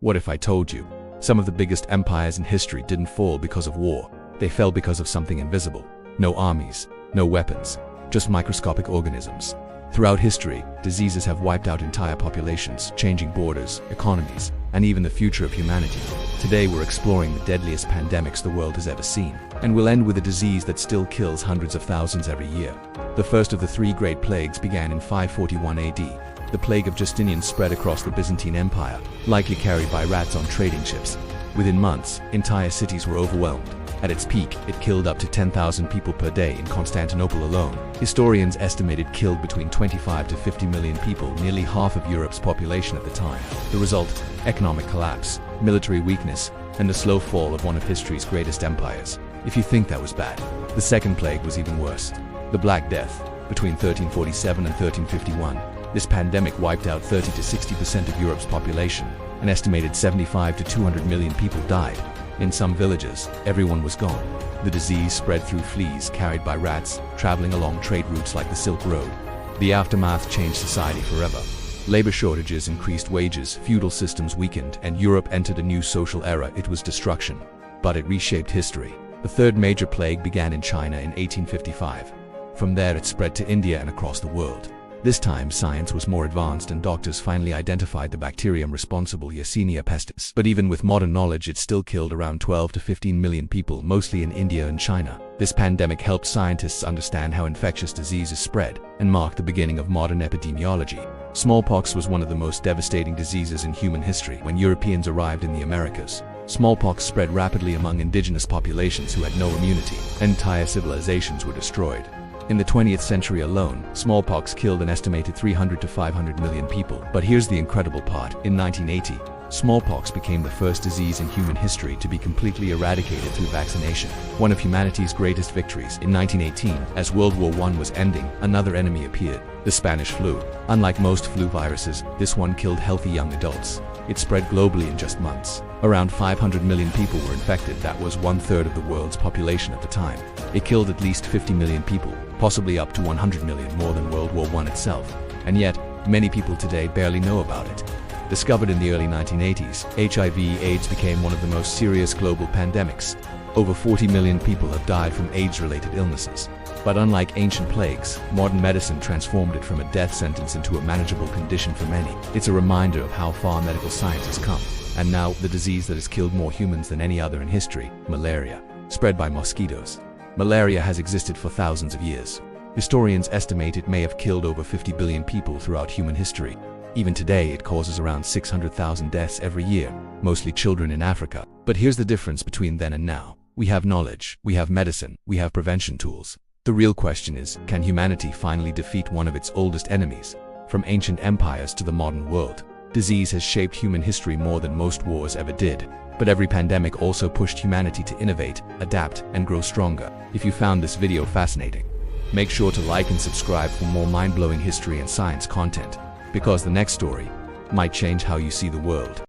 What if I told you? Some of the biggest empires in history didn't fall because of war. They fell because of something invisible. No armies, no weapons, just microscopic organisms. Throughout history, diseases have wiped out entire populations, changing borders, economies, and even the future of humanity. Today we're exploring the deadliest pandemics the world has ever seen, and we'll end with a disease that still kills hundreds of thousands every year. The first of the three great plagues began in 541 AD. The plague of Justinian spread across the Byzantine Empire, likely carried by rats on trading ships. Within months, entire cities were overwhelmed. At its peak, it killed up to 10,000 people per day in Constantinople alone. Historians estimated killed between 25 to 50 million people, nearly half of Europe's population at the time. The result: economic collapse, military weakness, and the slow fall of one of history's greatest empires. If you think that was bad, the second plague was even worse. The Black Death, between 1347 and 1351. This pandemic wiped out 30 to 60% of Europe's population. An estimated 75 to 200 million people died. In some villages, everyone was gone. The disease spread through fleas carried by rats, traveling along trade routes like the Silk Road. The aftermath changed society forever. Labor shortages increased wages, feudal systems weakened, and Europe entered a new social era. It was destruction, but it reshaped history. The third major plague began in China in 1855. From there it spread to India and across the world. This time, science was more advanced and doctors finally identified the bacterium responsible, Yersinia pestis. But even with modern knowledge, it still killed around 12 to 15 million people, mostly in India and China. This pandemic helped scientists understand how infectious diseases spread and marked the beginning of modern epidemiology. Smallpox was one of the most devastating diseases in human history. When Europeans arrived in the Americas, smallpox spread rapidly among indigenous populations who had no immunity. Entire civilizations were destroyed. In the 20th century alone, smallpox killed an estimated 300 to 500 million people. But here's the incredible part. In 1980, smallpox became the first disease in human history to be completely eradicated through vaccination. One of humanity's greatest victories. In 1918, as World War I was ending, another enemy appeared: the Spanish flu. Unlike most flu viruses, this one killed healthy young adults. It spread globally in just months. Around 500 million people were infected. That was 1/3 of the world's population at the time. It killed at least 50 million people, possibly up to 100 million, more than World War I itself. And yet, many people today barely know about it. Discovered in the early 1980s, HIV/AIDS became one of the most serious global pandemics. Over 40 million people have died from AIDS-related illnesses. But unlike ancient plagues, modern medicine transformed it from a death sentence into a manageable condition for many. It's a reminder of how far medical science has come. And now, the disease that has killed more humans than any other in history: malaria, spread by mosquitoes. Malaria has existed for thousands of years. Historians estimate it may have killed over 50 billion people throughout human history. Even today, it causes around 600,000 deaths every year, mostly children in Africa. But here's the difference between then and now. We have knowledge, we have medicine, we have prevention tools. The real question is, can humanity finally defeat one of its oldest enemies? From ancient empires to the modern world, disease has shaped human history more than most wars ever did. But every pandemic also pushed humanity to innovate, adapt, and grow stronger. If you found this video fascinating, make sure to like and subscribe for more mind-blowing history and science content, because the next story might change how you see the world.